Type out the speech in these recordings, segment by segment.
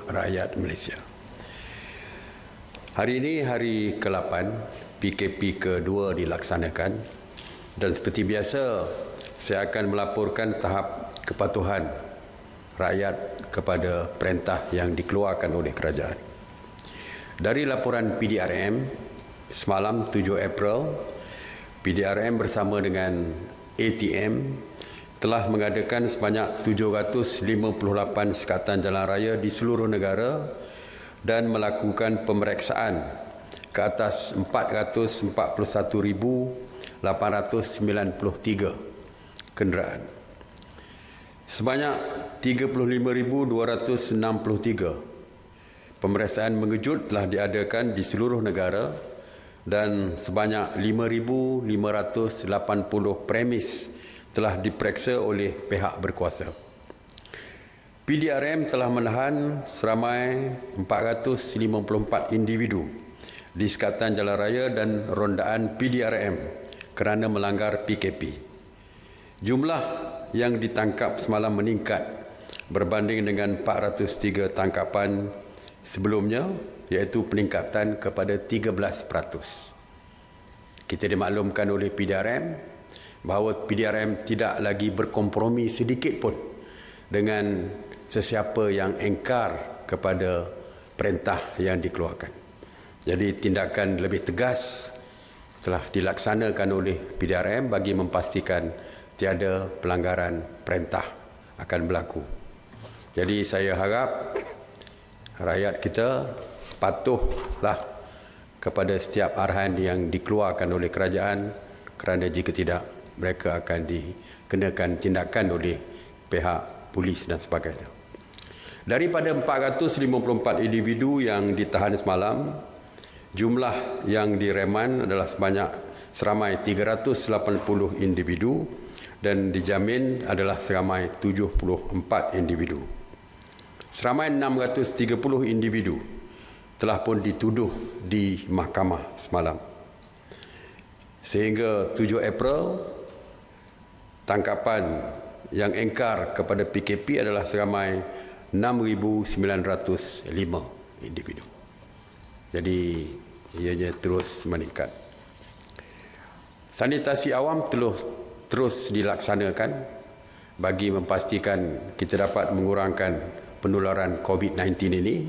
rakyat Malaysia. Hari ini hari ke-8, PKP kedua dilaksanakan dan seperti biasa saya akan melaporkan tahap kepatuhan rakyat kepada perintah yang dikeluarkan oleh kerajaan. Dari laporan PDRM, semalam 7 April, PDRM bersama dengan ATM telah mengadakan sebanyak 758 sekatan jalan raya di seluruh negara dan melakukan pemeriksaan ke atas 441,893 kenderaan. Sebanyak 35,263 pemeriksaan mengejut telah diadakan di seluruh negara dan sebanyak 5,580 premis telah diperiksa oleh pihak berkuasa. PDRM telah menahan seramai 454 individu di sekatan jalan raya dan rondaan PDRM kerana melanggar PKP. Jumlah yang ditangkap semalam meningkat berbanding dengan 403 tangkapan sebelumnya, iaitu peningkatan kepada 13%. Kita dimaklumkan oleh PDRM bahawa PDRM tidak lagi berkompromi sedikit pun dengan sesiapa yang engkar kepada perintah yang dikeluarkan. Jadi tindakan lebih tegas telah dilaksanakan oleh PDRM bagi memastikan tiada pelanggaran perintah akan berlaku. Jadi saya harap rakyat kita patuhlah kepada setiap arahan yang dikeluarkan oleh kerajaan, kerana jika tidak mereka akan dikenakan tindakan oleh pihak polis dan sebagainya. Daripada 454 individu yang ditahan semalam, jumlah yang direman adalah seramai 380 individu dan dijamin adalah seramai 74 individu. Seramai 630 individu telah pun dituduh di mahkamah semalam. Sehingga 7 April, tangkapan yang engkar kepada PKP adalah seramai 6,905 individu. Jadi ianya terus meningkat. Sanitasi awam terus dilaksanakan bagi memastikan kita dapat mengurangkan penularan COVID-19 ini.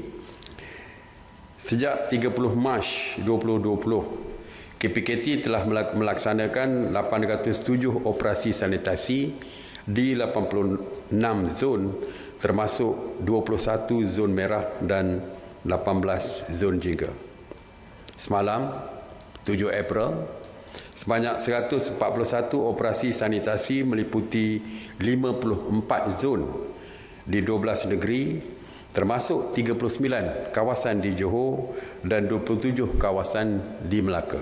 Sejak 30 Mac 2020, KPKT telah melaksanakan 807 operasi sanitasi di 86 zon, termasuk 21 zon merah dan 18 zon jingga. Semalam, 7 April, sebanyak 141 operasi sanitasi meliputi 54 zon di 12 negeri, termasuk 39 kawasan di Johor dan 27 kawasan di Melaka.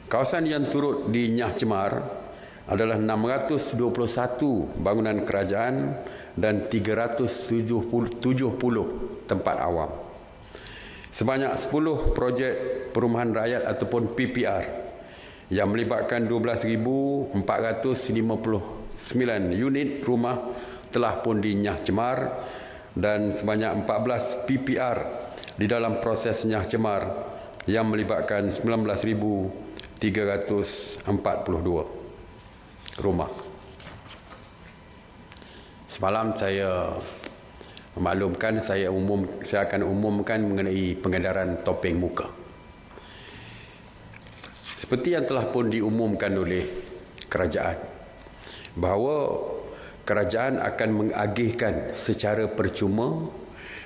Kawasan yang turut di Nyah Cemar adalah 621 bangunan kerajaan dan 370 tempat awam. Sebanyak 10 projek perumahan rakyat ataupun PPR yang melibatkan 12,459 unit rumah telah pun di Nyah Cemar dan sebanyak 14 PPR di dalam proses Nyah Cemar yang melibatkan 19,342 rumah. Semalam saya memaklumkan saya akan umumkan mengenai pengedaran topeng muka. Seperti yang telah pun diumumkan oleh kerajaan bahawa kerajaan akan mengagihkan secara percuma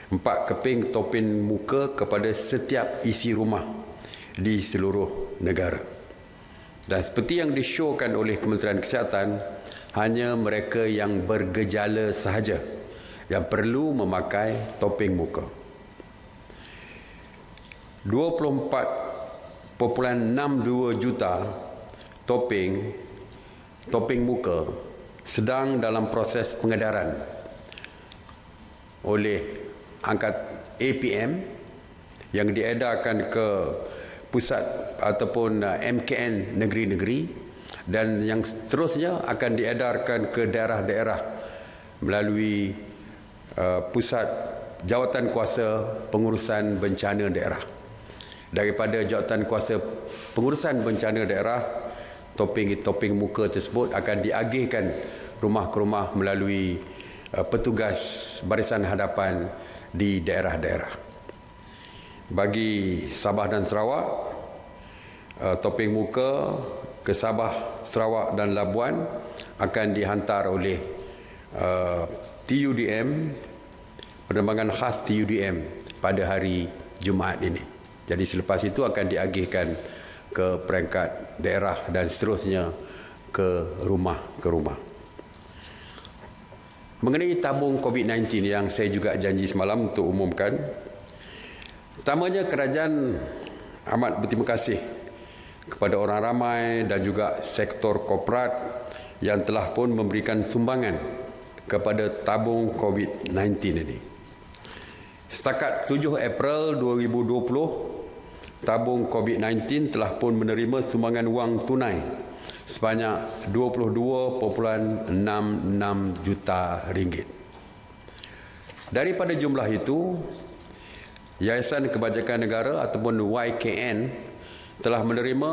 4 keping topeng muka kepada setiap isi rumah di seluruh negara. Dan seperti yang disyorkan oleh Kementerian Kesihatan, hanya mereka yang bergejala sahaja yang perlu memakai topeng muka. 24.62 juta topeng muka sedang dalam proses pengedaran oleh angkat APM yang diedarkan ke pusat ataupun MKN negeri-negeri dan yang seterusnya akan diedarkan ke daerah-daerah melalui pusat Jawatan Kuasa Pengurusan Bencana Daerah. Daripada Jawatan Kuasa Pengurusan Bencana Daerah, topeng muka tersebut akan diagihkan rumah ke rumah melalui petugas barisan hadapan di daerah-daerah. Bagi Sabah dan Sarawak, topeng muka ke Sabah, Sarawak dan Labuan akan dihantar oleh TUDM, penerbangan khas TUDM pada hari Jumaat ini. Jadi selepas itu akan diagihkan ke peringkat daerah dan seterusnya ke rumah ke rumah. Mengenai tabung COVID-19 yang saya juga janji semalam untuk umumkan, pertamanya kerajaan amat berterima kasih kepada orang ramai dan juga sektor korporat yang telah pun memberikan sumbangan kepada tabung COVID-19 ini. Setakat 7 April 2020, tabung COVID-19 telah pun menerima sumbangan wang tunai sebanyak 22.66 juta ringgit. Daripada jumlah itu, Yayasan Kebajikan Negara ataupun YKN telah menerima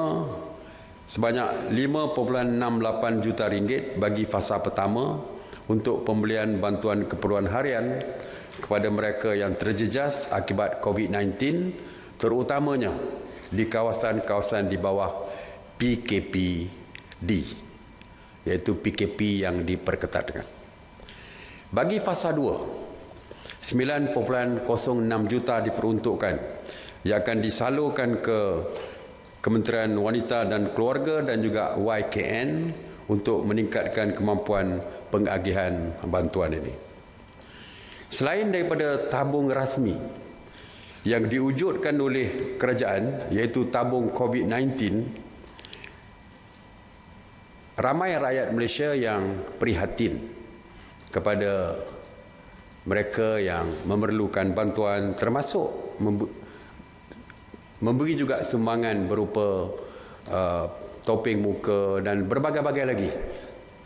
sebanyak 5.68 juta ringgit bagi fasa pertama untuk pembelian bantuan keperluan harian kepada mereka yang terjejas akibat COVID-19, terutamanya di kawasan-kawasan di bawah PKPD, iaitu PKP yang diperketatkan. Bagi fasa 2, 9.06 juta diperuntukkan yang akan disalurkan ke Kementerian Wanita dan Keluarga dan juga YKN untuk meningkatkan kemampuan pengagihan bantuan ini. Selain daripada tabung rasmi yang diwujudkan oleh kerajaan, iaitu tabung COVID-19, ramai rakyat Malaysia yang prihatin kepada mereka yang memerlukan bantuan, termasuk memberi juga sumbangan berupa topeng muka dan berbagai-bagai lagi,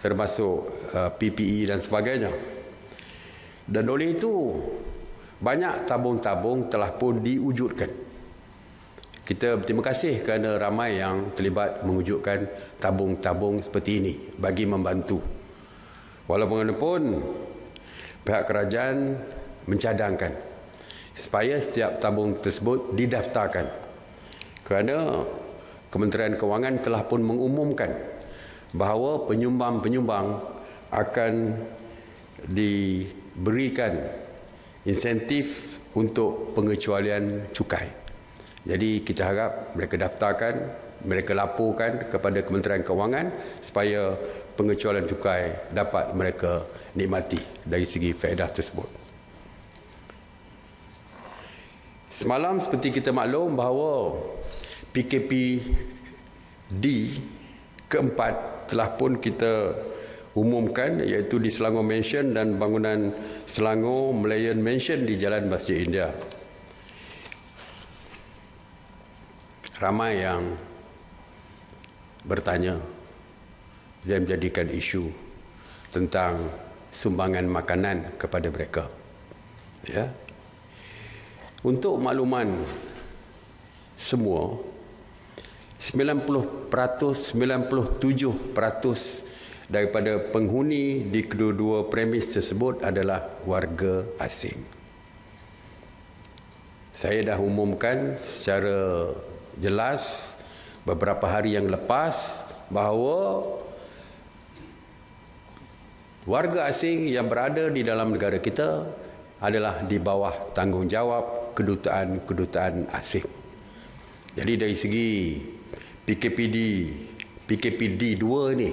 termasuk PPE dan sebagainya. Dan oleh itu, banyak tabung-tabung telah pun diwujudkan. Kita berterima kasih kerana ramai yang terlibat mewujudkan tabung-tabung seperti ini bagi membantu. Walaupun pihak kerajaan mencadangkan supaya setiap tabung tersebut didaftarkan, kerana Kementerian Kewangan telah pun mengumumkan bahawa penyumbang-penyumbang akan diberikan insentif untuk pengecualian cukai. Jadi kita harap mereka daftarkan, mereka laporkan kepada Kementerian Kewangan supaya pengecualian cukai dapat mereka nikmati dari segi faedah tersebut. Semalam seperti kita maklum bahawa PKPD keempat telah pun kita umumkan, iaitu di Selangor Mansion dan bangunan Selangor Malayan Mansion di Jalan Masjid India. Ramai yang bertanya dan menjadikan isu tentang sumbangan makanan kepada mereka. Ya. Untuk makluman semua, 97% daripada penghuni di kedua-dua premis tersebut adalah warga asing. Saya dah umumkan secara jelas beberapa hari yang lepas bahawa warga asing yang berada di dalam negara kita adalah di bawah tanggungjawab kedutaan asing. Jadi dari segi PKPD 2 ni,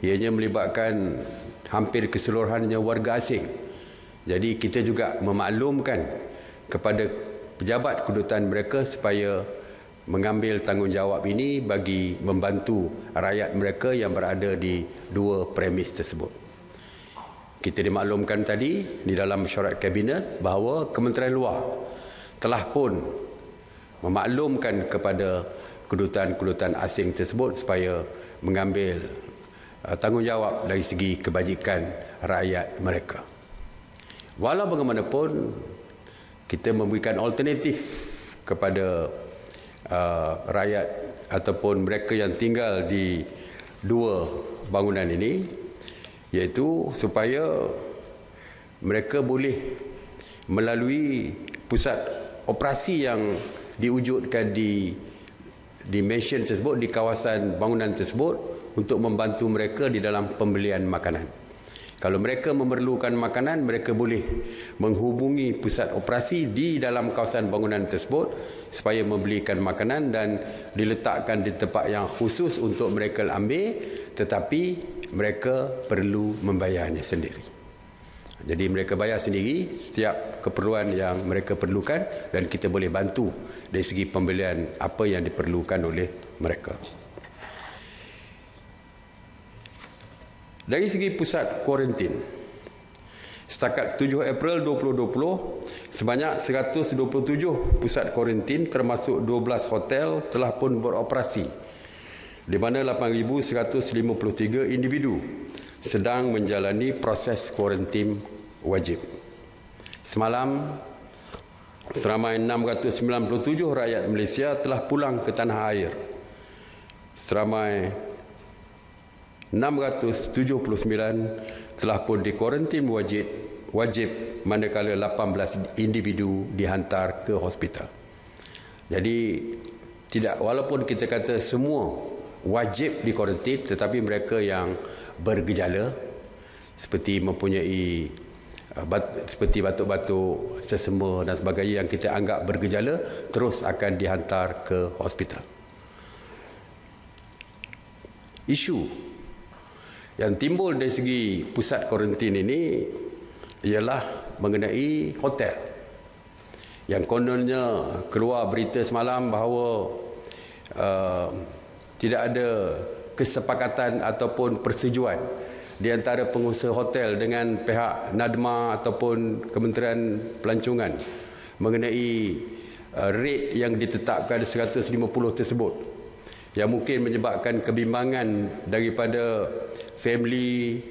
ianya melibatkan hampir keseluruhannya warga asing. Jadi kita juga memaklumkan kepada pejabat kedutaan mereka supaya mengambil tanggungjawab ini bagi membantu rakyat mereka yang berada di dua premis tersebut. Kita dimaklumkan tadi di dalam mesyuarat kabinet bahawa Kementerian Luar telah pun memaklumkan kepada kedutaan-kedutaan asing tersebut supaya mengambil tanggungjawab dari segi kebajikan rakyat mereka. Walau bagaimanapun, kita memberikan alternatif kepada rakyat ataupun mereka yang tinggal di dua bangunan ini, iaitu supaya mereka boleh melalui pusat operasi yang diwujudkan di mansion tersebut, di kawasan bangunan tersebut, untuk membantu mereka di dalam pembelian makanan. Kalau mereka memerlukan makanan, mereka boleh menghubungi pusat operasi di dalam kawasan bangunan tersebut supaya membelikan makanan dan diletakkan di tempat yang khusus untuk mereka ambil, tetapi mereka perlu membayarnya sendiri. Jadi mereka bayar sendiri setiap keperluan yang mereka perlukan dan kita boleh bantu dari segi pembelian apa yang diperlukan oleh mereka. Dari segi pusat kuarantin, setakat 7 April 2020, sebanyak 127 pusat kuarantin termasuk 12 hotel telah pun beroperasi, di mana 8,153 individu sedang menjalani proses kuarantin wajib. Semalam, seramai 697 rakyat Malaysia telah pulang ke tanah air. Seramai 679 telah pun dikuarantin wajib manakala 18 individu dihantar ke hospital. Jadi walaupun kita kata semua wajib dikuarantin, tetapi mereka yang bergejala seperti mempunyai seperti batuk-batuk, sesama dan sebagainya yang kita anggap bergejala terus akan dihantar ke hospital. Isu yang timbul dari segi pusat kuarantin ini ialah mengenai hotel. Yang kononnya keluar berita semalam bahawa tidak ada kesepakatan ataupun persetujuan di antara pengusaha hotel dengan pihak NADMA ataupun Kementerian Pelancongan mengenai rate yang ditetapkan 150 tersebut, yang mungkin menyebabkan kebimbangan daripada family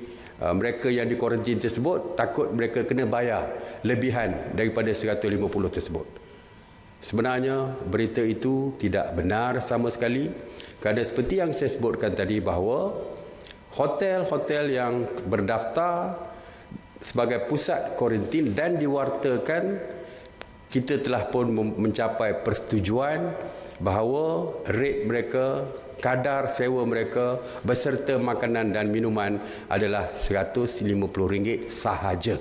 mereka yang dikuarantin tersebut, takut mereka kena bayar lebihan daripada 150 tersebut. Sebenarnya berita itu tidak benar sama sekali, kerana seperti yang saya sebutkan tadi bahawa hotel-hotel yang berdaftar sebagai pusat kuarantin dan diwartakan, kita telah pun mencapai persetujuan bahawa rate mereka, kadar sewa mereka beserta makanan dan minuman adalah RM150 sahaja.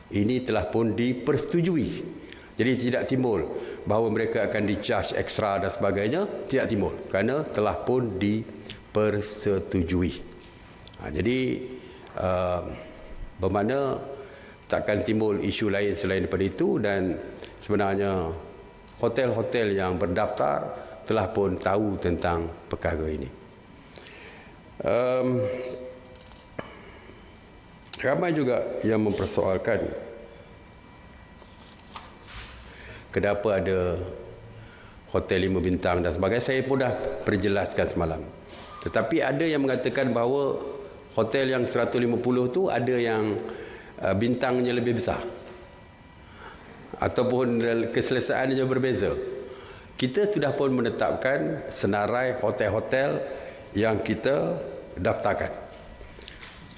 Ini telah pun dipersetujui. Jadi tidak timbul bahawa mereka akan di-charge ekstra dan sebagainya, tidak timbul kerana telah pun dipersetujui. Jadi bermakna takkan timbul isu lain selain daripada itu, dan sebenarnya hotel-hotel yang berdaftar telah pun tahu tentang perkara ini. Ramai juga yang mempersoalkan kenapa ada hotel 5 bintang dan sebagainya. Saya pun dah perjelaskan semalam. Tetapi ada yang mengatakan bahawa hotel yang 150 tu ada yang bintangnya lebih besar ataupun keselesaannya berbeza. Kita sudah pun menetapkan senarai hotel-hotel yang kita daftarkan.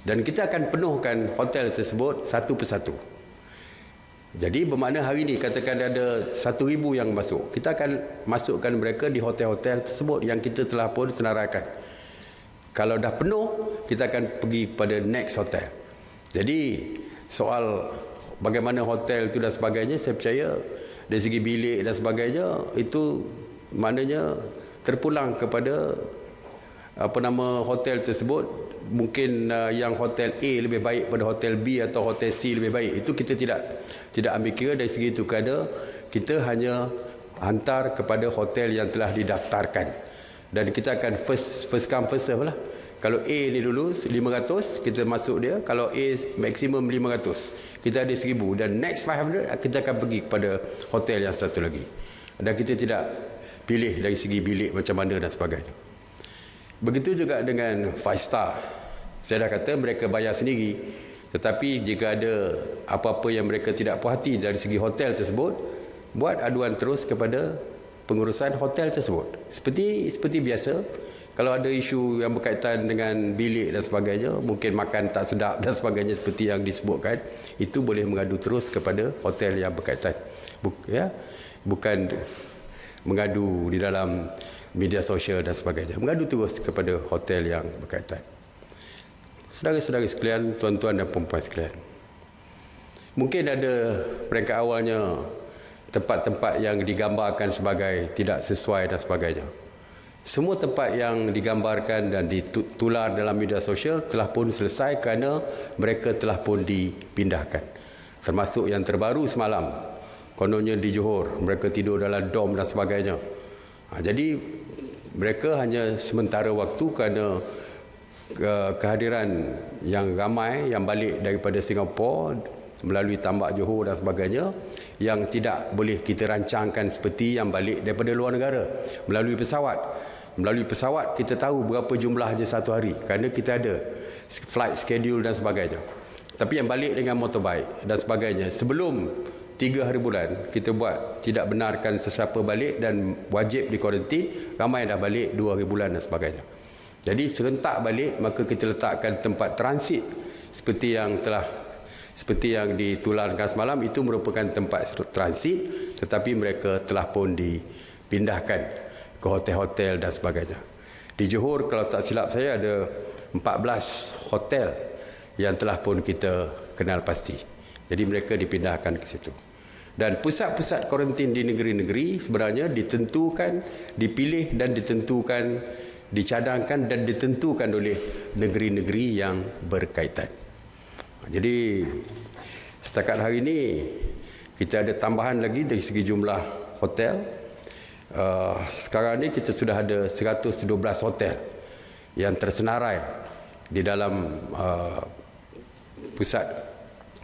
Dan kita akan penuhkan hotel tersebut satu persatu. Jadi bermakna hari ini katakan ada 1,000 yang masuk. Kita akan masukkan mereka di hotel-hotel tersebut yang kita telah pun senaraikan. Kalau dah penuh, kita akan pergi pada next hotel. Jadi soal bagaimana hotel itu dan sebagainya, saya percaya dari segi bilik dan sebagainya itu maknanya terpulang kepada hotel tersebut. Mungkin yang hotel A lebih baik pada hotel B atau hotel C lebih baik. Itu kita tidak ambil kira dari segi itu, kerana kita hanya hantar kepada hotel yang telah didaftarkan. Dan kita akan first come first serve lah. Kalau A ni dulu 500, kita masuk dia. Kalau A maksimum 500, kita ada 1,000, dan next 500 kita akan pergi kepada hotel yang satu lagi. Dan kita tidak pilih dari segi bilik macam mana dan sebagainya. Begitu juga dengan 5 star. Saya dah kata mereka bayar sendiri, Tetapi jika ada apa-apa yang mereka tidak puas hati dari segi hotel tersebut, buat aduan terus kepada pengurusan hotel tersebut. Seperti biasa, kalau ada isu yang berkaitan dengan bilik dan sebagainya, mungkin makan tak sedap dan sebagainya seperti yang disebutkan, itu boleh mengadu terus kepada hotel yang berkaitan. Bukan mengadu di dalam media sosial dan sebagainya. Mengadu terus kepada hotel yang berkaitan. Saudara-saudara sekalian, tuan-tuan dan puan-puan sekalian, mungkin ada peringkat awalnya tempat-tempat yang digambarkan sebagai tidak sesuai dan sebagainya. Semua tempat yang digambarkan dan ditular dalam media sosial telah pun selesai kerana mereka telah pun dipindahkan. Termasuk yang terbaru semalam, kononnya di Johor, mereka tidur dalam dom dan sebagainya. Jadi mereka hanya sementara waktu kerana kehadiran yang ramai yang balik daripada Singapura melalui tambak Johor dan sebagainya, yang tidak boleh kita rancangkan seperti yang balik daripada luar negara melalui pesawat. Melalui pesawat kita tahu berapa jumlahnya satu hari kerana kita ada flight schedule dan sebagainya. Tapi yang balik dengan motorbike dan sebagainya, sebelum 3 hari bulan kita buat tidak benarkan sesiapa balik dan wajib di kuarantin, ramai dah balik 2 hari bulan dan sebagainya. Jadi serentak balik, maka kita letakkan tempat transit seperti yang ditularkan semalam, itu merupakan tempat transit, tetapi mereka telah pun dipindahkan ke hotel-hotel dan sebagainya. Di Johor, kalau tak silap saya, ada 14 hotel yang telah pun kita kenal pasti. Jadi mereka dipindahkan ke situ. Dan pusat-pusat kuarantin di negeri-negeri sebenarnya ditentukan, dipilih dan ditentukan, dicadangkan dan ditentukan oleh negeri-negeri yang berkaitan. Jadi setakat hari ini kita ada tambahan lagi dari segi jumlah hotel. Sekarang ni kita sudah ada 112 hotel yang tersenarai di dalam pusat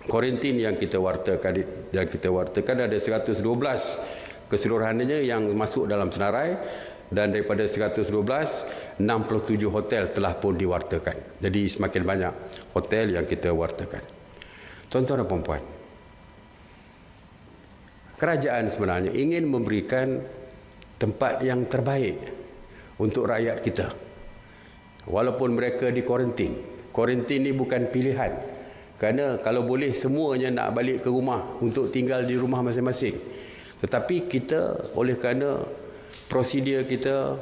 kuarantin yang kita wartakan ada 112 keseluruhannya yang masuk dalam senarai, dan daripada 112, 67 hotel telah pun diwartakan. Jadi semakin banyak hotel yang kita wartakan. Tuan-tuan dan puan-puan, kerajaan sebenarnya ingin memberikan tempat yang terbaik untuk rakyat kita. Walaupun mereka di kuarantin. Kuarantin ni bukan pilihan. Kerana kalau boleh semuanya nak balik ke rumah untuk tinggal di rumah masing-masing. Tetapi kita oleh kerana prosedur kita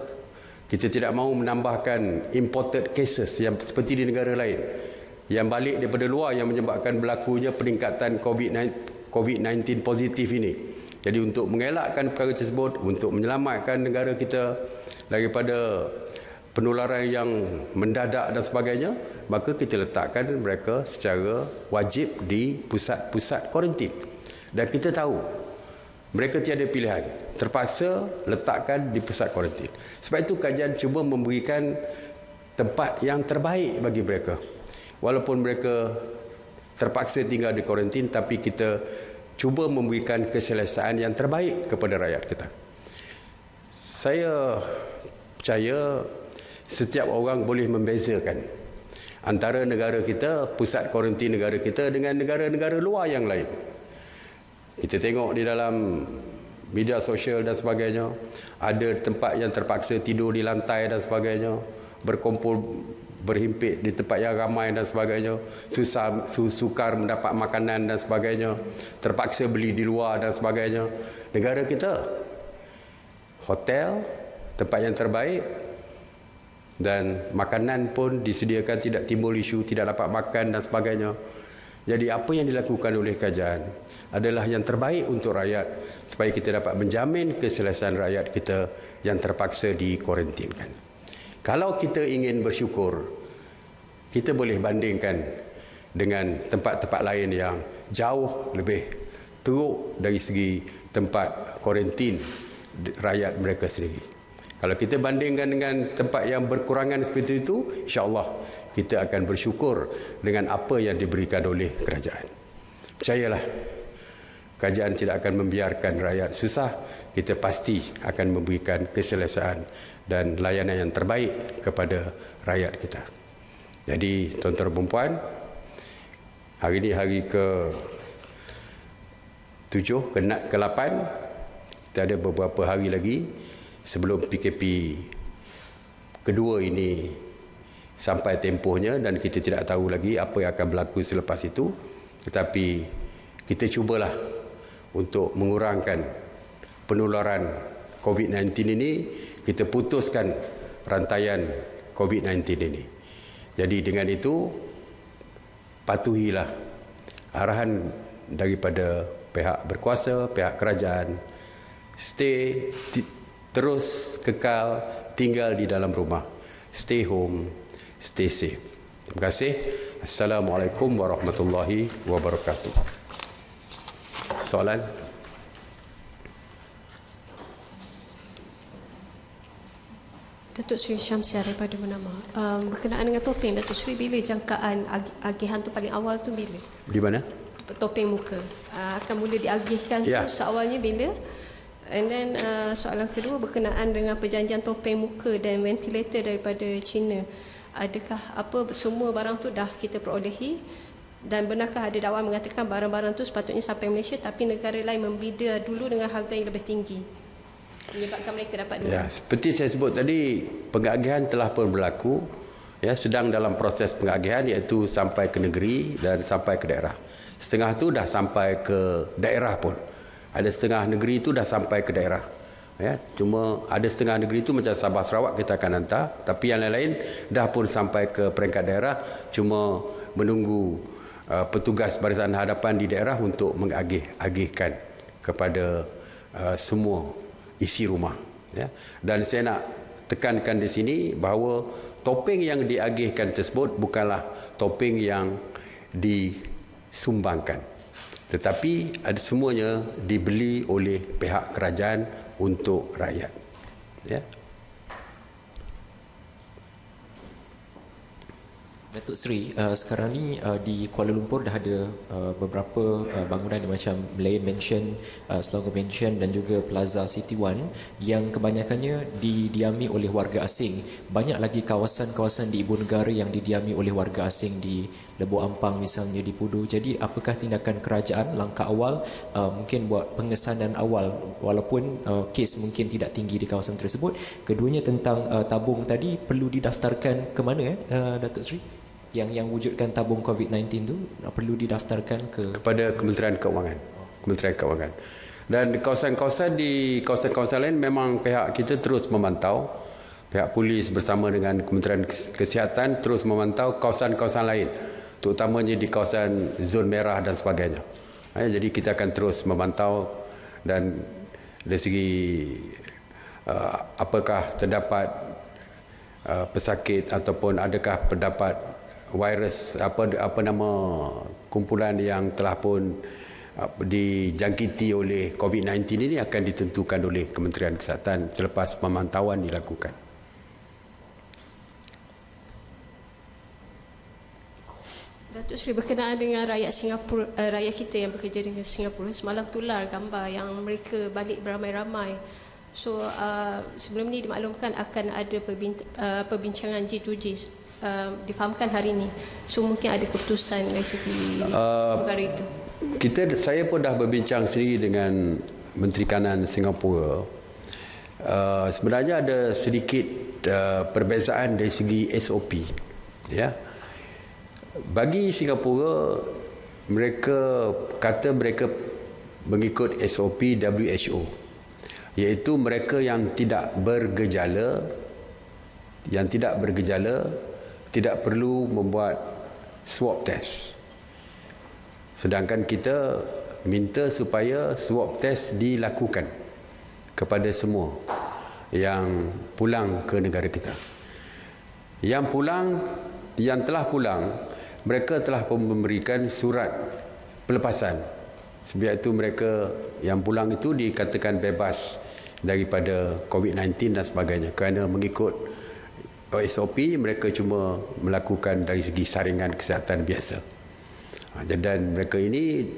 tidak mahu menambahkan imported cases yang seperti di negara lain yang balik daripada luar yang menyebabkan berlakunya peningkatan COVID-19 positif ini. Jadi untuk mengelakkan perkara tersebut, untuk menyelamatkan negara kita daripada penularan yang mendadak dan sebagainya, maka kita letakkan mereka secara wajib di pusat-pusat kuarantin. Dan kita tahu mereka tiada pilihan, terpaksa letakkan di pusat kuarantin. Sebab itu kajian cuba memberikan tempat yang terbaik bagi mereka. Walaupun mereka terpaksa tinggal di kuarantin, tapi kita cuba memberikan keselesaan yang terbaik kepada rakyat kita. Saya percaya setiap orang boleh membezakan antara negara kita, pusat kuarantin negara kita dengan negara-negara luar yang lain. Kita tengok di dalam media sosial dan sebagainya, ada tempat yang terpaksa tidur di lantai dan sebagainya, berkumpul berhimpit di tempat yang ramai dan sebagainya, sukar mendapat makanan dan sebagainya, terpaksa beli di luar dan sebagainya. Negara kita, hotel, tempat yang terbaik, dan makanan pun disediakan, tidak timbul isu tidak dapat makan dan sebagainya. Jadi apa yang dilakukan oleh kerajaan adalah yang terbaik untuk rakyat, supaya kita dapat menjamin keselesaan rakyat kita yang terpaksa dikuarantinkan. Kalau kita ingin bersyukur, kita boleh bandingkan dengan tempat-tempat lain yang jauh lebih teruk dari segi tempat kuarantin rakyat mereka sendiri. Kalau kita bandingkan dengan tempat yang berkurangan seperti itu, insya-Allah kita akan bersyukur dengan apa yang diberikan oleh kerajaan. Percayalah, kerajaan tidak akan membiarkan rakyat susah. Kita pasti akan memberikan keselesaan dan layanan yang terbaik kepada rakyat kita. Jadi tuan-tuan dan puan, Hari ini hari ke 7, ke 8. Kita ada beberapa hari lagi sebelum PKP kedua ini sampai tempohnya, dan kita tidak tahu lagi apa yang akan berlaku selepas itu. Tetapi kita cubalah untuk mengurangkan penularan COVID-19 ini, kita putuskan rantaian COVID-19 ini. Jadi dengan itu, patuhilah arahan daripada pihak berkuasa, pihak kerajaan, terus kekal tinggal di dalam rumah. Stay home, stay safe. Terima kasih. Assalamualaikum warahmatullahi wabarakatuh. Soalan? Datuk Seri Syamsiah daripada Bernama. Berkenaan dengan topeng, Datuk Seri, bila jangkaan agihan tu paling awal tu bila? Di mana? Topeng muka. Akan mula diagihkan tu seawalnya bila? And then soalan kedua berkenaan dengan perjanjian topeng muka dan ventilator daripada China. Adakah semua barang tu dah kita perolehi? Dan benarkah ada dakwaan mengatakan barang-barang tu sepatutnya sampai Malaysia tapi negara lain membida dulu dengan harga yang lebih tinggi, menyebabkan mereka dapat dulu? Ya, seperti saya sebut tadi, pengagihan telah pun berlaku. Ya, sedang dalam proses pengagihan, iaitu sampai ke negeri dan sampai ke daerah. Setengah tu dah sampai ke daerah pun. Ada setengah negeri itu dah sampai ke daerah. Ya, cuma ada setengah negeri itu macam Sabah Sarawak kita akan hantar, tapi yang lain-lain dah pun sampai ke peringkat daerah, cuma menunggu petugas barisan hadapan di daerah untuk mengagihkan kepada semua isi rumah. Ya. Dan saya nak tekankan di sini bahawa topeng yang diagihkan tersebut bukanlah topeng yang disumbangkan, tetapi ada semuanya dibeli oleh pihak kerajaan untuk rakyat. Ya. Datuk Seri, sekarang ni di Kuala Lumpur dah ada beberapa bangunan macam Malayan Mansion, Selangor Mansion dan juga Plaza City One yang kebanyakannya didiami oleh warga asing. Banyak lagi kawasan-kawasan di ibu negara yang didiami oleh warga asing, di Lebo Ampang misalnya, di Pudu. Jadi apakah tindakan kerajaan, langkah awal mungkin buat pengesanan awal walaupun kes mungkin tidak tinggi di kawasan tersebut? Keduanya tentang tabung tadi perlu didaftarkan ke mana Datuk Seri? Yang wujudkan tabung COVID-19 tu perlu didaftarkan kepada Kementerian Keuangan. Kementerian Keuangan. Dan kawasan-kawasan lain memang pihak kita terus memantau. Pihak polis bersama dengan Kementerian Kesihatan terus memantau kawasan-kawasan lain, terutamanya di kawasan zon merah dan sebagainya. Jadi kita akan terus memantau, dan dari segi apakah terdapat pesakit ataupun adakah terdapat virus kumpulan yang telah pun dijangkiti oleh COVID-19 ini akan ditentukan oleh Kementerian Kesihatan selepas pemantauan dilakukan. Datuk Seri, berkenaan dengan rakyat Singapura, rakyat kita yang bekerja dengan Singapura, semalam tular gambar yang mereka balik beramai-ramai. So sebelum ni dimaklumkan akan ada perbincangan G2G, difahamkan hari ini. So mungkin ada keputusan dari segi perkara itu. Saya pun dah berbincang sendiri dengan Menteri Kanan Singapura. Sebenarnya ada sedikit perbezaan dari segi SOP. Ya. Bagi Singapura, mereka kata mereka mengikut SOP WHO, iaitu mereka yang tidak bergejala tidak perlu membuat swab test. Sedangkan kita minta supaya swab test dilakukan kepada semua yang pulang ke negara kita. Yang telah pulang, mereka telah memberikan surat pelepasan. Sebab itu mereka yang pulang itu dikatakan bebas daripada COVID-19 dan sebagainya, kerana mengikut SOP mereka cuma melakukan dari segi saringan kesihatan biasa. Dan mereka ini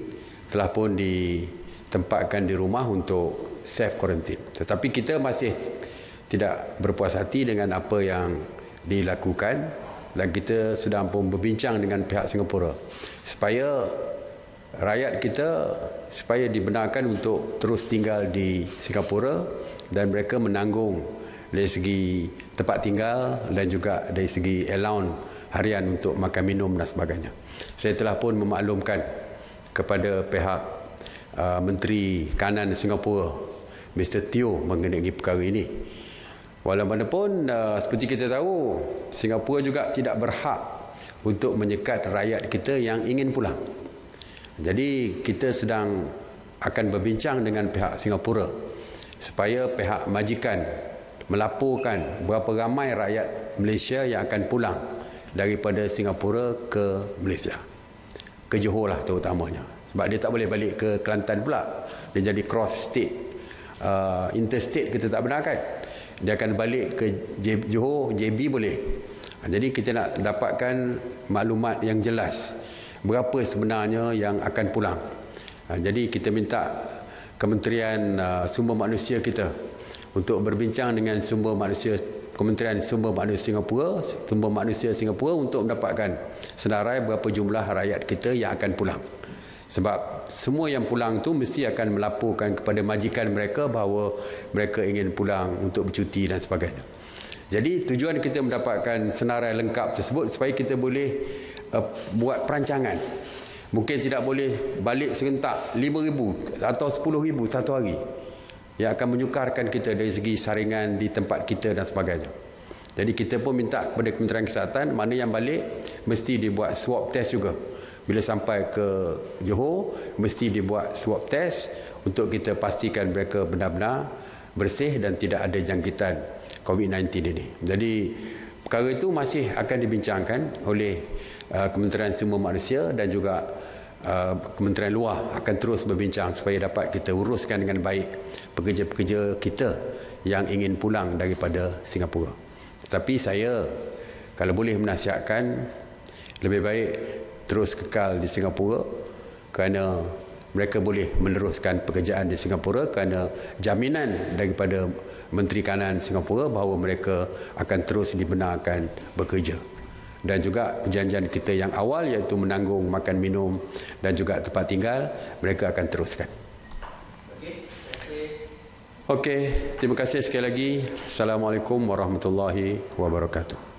telah pun ditempatkan di rumah untuk self quarantine. Tetapi kita masih tidak berpuas hati dengan apa yang dilakukan dan kita sedang pun berbincang dengan pihak Singapura supaya rakyat kita supaya dibenarkan untuk terus tinggal di Singapura dan mereka menanggung dari segi tempat tinggal dan juga dari segi allowance harian untuk makan minum dan sebagainya. Saya telah pun memaklumkan kepada pihak Menteri Kanan Singapura, Mr. Teo, mengenai perkara ini. Walaupun seperti kita tahu, Singapura juga tidak berhak untuk menyekat rakyat kita yang ingin pulang. Jadi kita sedang akan berbincang dengan pihak Singapura supaya pihak majikan melaporkan berapa ramai rakyat Malaysia yang akan pulang daripada Singapura ke Malaysia, ke Johor lah terutamanya, sebab dia tak boleh balik ke Kelantan pula, dia jadi cross state, interstate kita tak benarkan, dia akan balik ke Johor, JB boleh. Jadi kita nak dapatkan maklumat yang jelas berapa sebenarnya yang akan pulang. Jadi kita minta Kementerian Sumber Manusia kita untuk berbincang dengan Kementerian Sumber Manusia Singapura untuk mendapatkan senarai berapa jumlah rakyat kita yang akan pulang. Sebab semua yang pulang tu mesti akan melaporkan kepada majikan mereka bahawa mereka ingin pulang untuk bercuti dan sebagainya. Jadi tujuan kita mendapatkan senarai lengkap tersebut supaya kita boleh buat perancangan. Mungkin tidak boleh balik serentak 5,000 atau 10,000 satu hari, yang akan menyukarkan kita dari segi saringan di tempat kita dan sebagainya. Jadi kita pun minta kepada Kementerian Kesihatan, mana yang balik mesti dibuat swab test juga. Bila sampai ke Johor, mesti dibuat swab test untuk kita pastikan mereka benar-benar bersih dan tidak ada jangkitan COVID-19 ini. Jadi perkara itu masih akan dibincangkan oleh Kementerian Sumber Manusia dan juga Kementerian Luar akan terus berbincang supaya dapat kita uruskan dengan baik pekerja-pekerja kita yang ingin pulang daripada Singapura. Tetapi saya kalau boleh menasihatkan, lebih baik terus kekal di Singapura kerana mereka boleh meneruskan pekerjaan di Singapura kerana jaminan daripada Menteri Kanan Singapura bahawa mereka akan terus dibenarkan bekerja. Dan juga perjanjian kita yang awal iaitu menanggung makan minum dan juga tempat tinggal, mereka akan teruskan. Okey, terima kasih sekali lagi. Assalamualaikum warahmatullahi wabarakatuh.